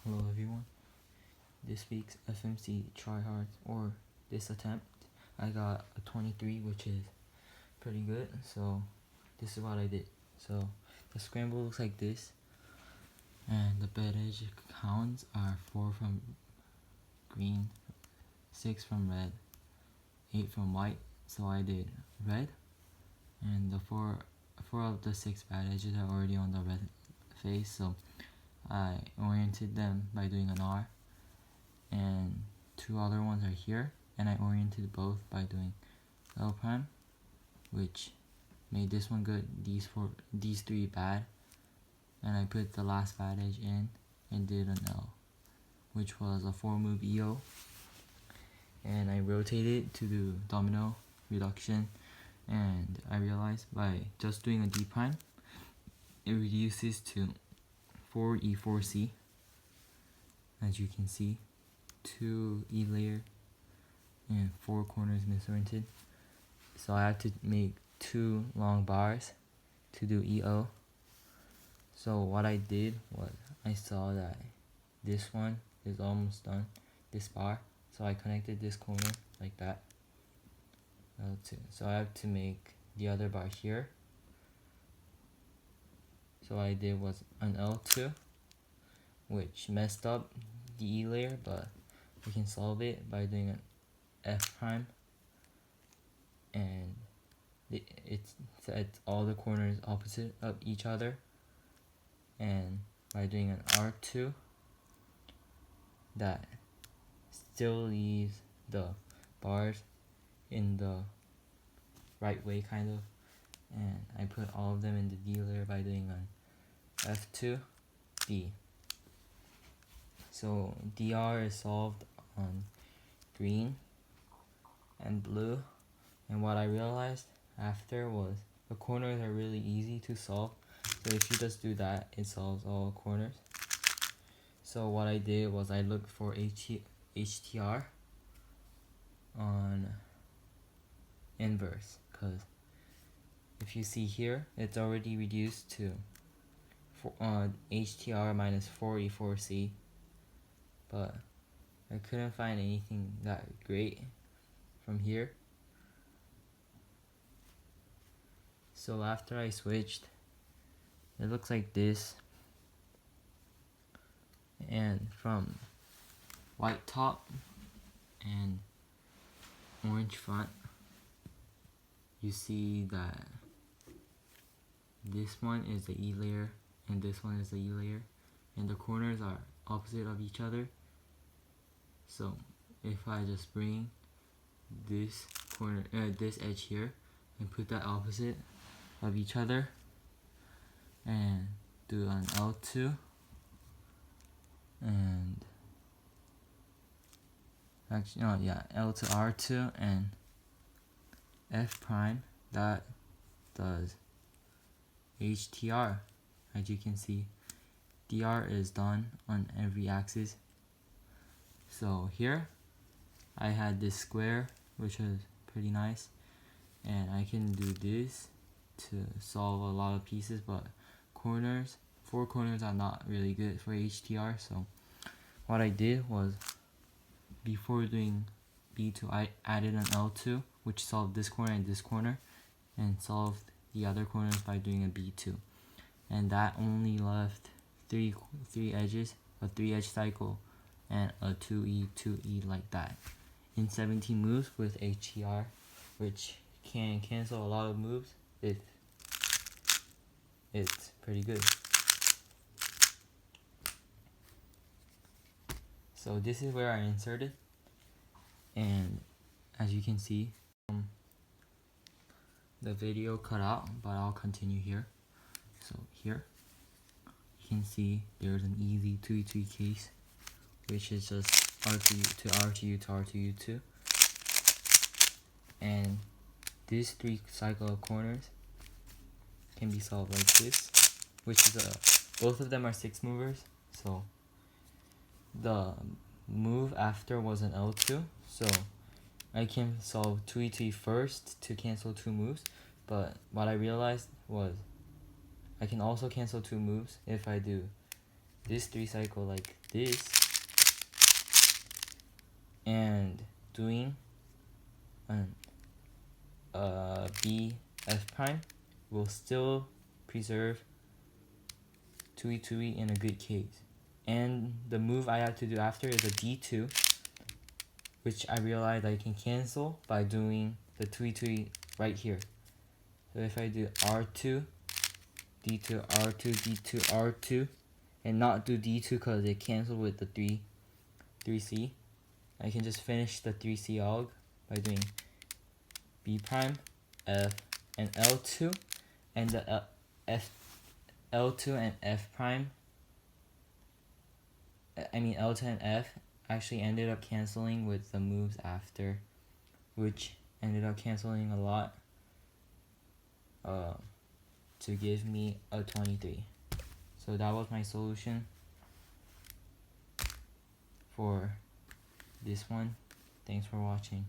Hello everyone, this week's FMC tryhards, or this attempt, I got a 23, which is pretty good. So this is what I did. So the scramble looks like this, and the bed edge counts are 4 from green, 6 from red, 8 from white. So I did red, and the four of the 6 bad edges are already on the red face, so I oriented them by doing an R, and 2 other ones are here, and I oriented both by doing L prime, which made this one good, these 3 bad, and I put the last bad edge in and did an L, which was a 4 move EO, and I rotated to do domino reduction, and I realized by just doing a D prime, it reduces to 4E4C, as you can see, 2 E layer and 4 corners misoriented. So I had to make 2 long bars to do EO. So what I did was I saw that this one is almost done, this bar, so I connected this corner like that, L2. So I have to make the other bar here. So what I did was an L2, which messed up the E layer, but we can solve it by doing an F prime, and it's all the corners opposite of each other, and by doing an R2 that still leaves the bars in the right way kind of, and I put all of them in the D layer by doing an F2 B. So DR is solved on green and blue, and what I realized after was the corners are really easy to solve, so if you just do that, it solves all corners. So what I did was I looked for HTR on inverse, because if you see here, it's already reduced to HTR minus 4E4C, but I couldn't find anything that great from here. So after I switched, it looks like this, and from white top and orange front, you see that this one is the E layer and this one is the E layer, and the corners are opposite of each other. So if I just bring this corner, this edge here, and put that opposite of each other, and do an L2, and actually, no, yeah, L to R2 and F prime, that does HTR. As you can see, DR is done on every axis. So here I had this square, which was pretty nice, and I can do this to solve a lot of pieces, but 4 corners are not really good for HTR. So what I did was, before doing B2, I added an L2, which solved this corner and this corner, and solved the other corners by doing a B2, and that only left three edges, a 3 edge cycle, and a 2E like that in 17 moves with HTR, which can cancel a lot of moves if it's pretty good. So this is where I inserted, and as you can see, the video cut out, but I'll continue here. So here you can see there's an easy 2E3 case, which is just R2U to R2U to R2U2, and these 3 cycle of corners can be solved like this, which is both of them are 6 movers. So the move after was an L2, so I can solve 2E2 first to cancel 2 moves, but what I realized was I can also cancel 2 moves if I do this 3 cycle like this and doing an B F prime will still preserve 2e2e in a good case. And the move I have to do after is a d2, which I realized I can cancel by doing the 2e2e right here. So if I do r2, d2, r2, d2, r2, and not do d2 because it canceled with the 3c, I can just finish the 3c alg by doing b prime, f, and l2, and the L2 and f prime, L2 and f actually ended up canceling with the moves after, which ended up canceling a lot to give me a 23. So that was my solution for this one. Thanks for watching.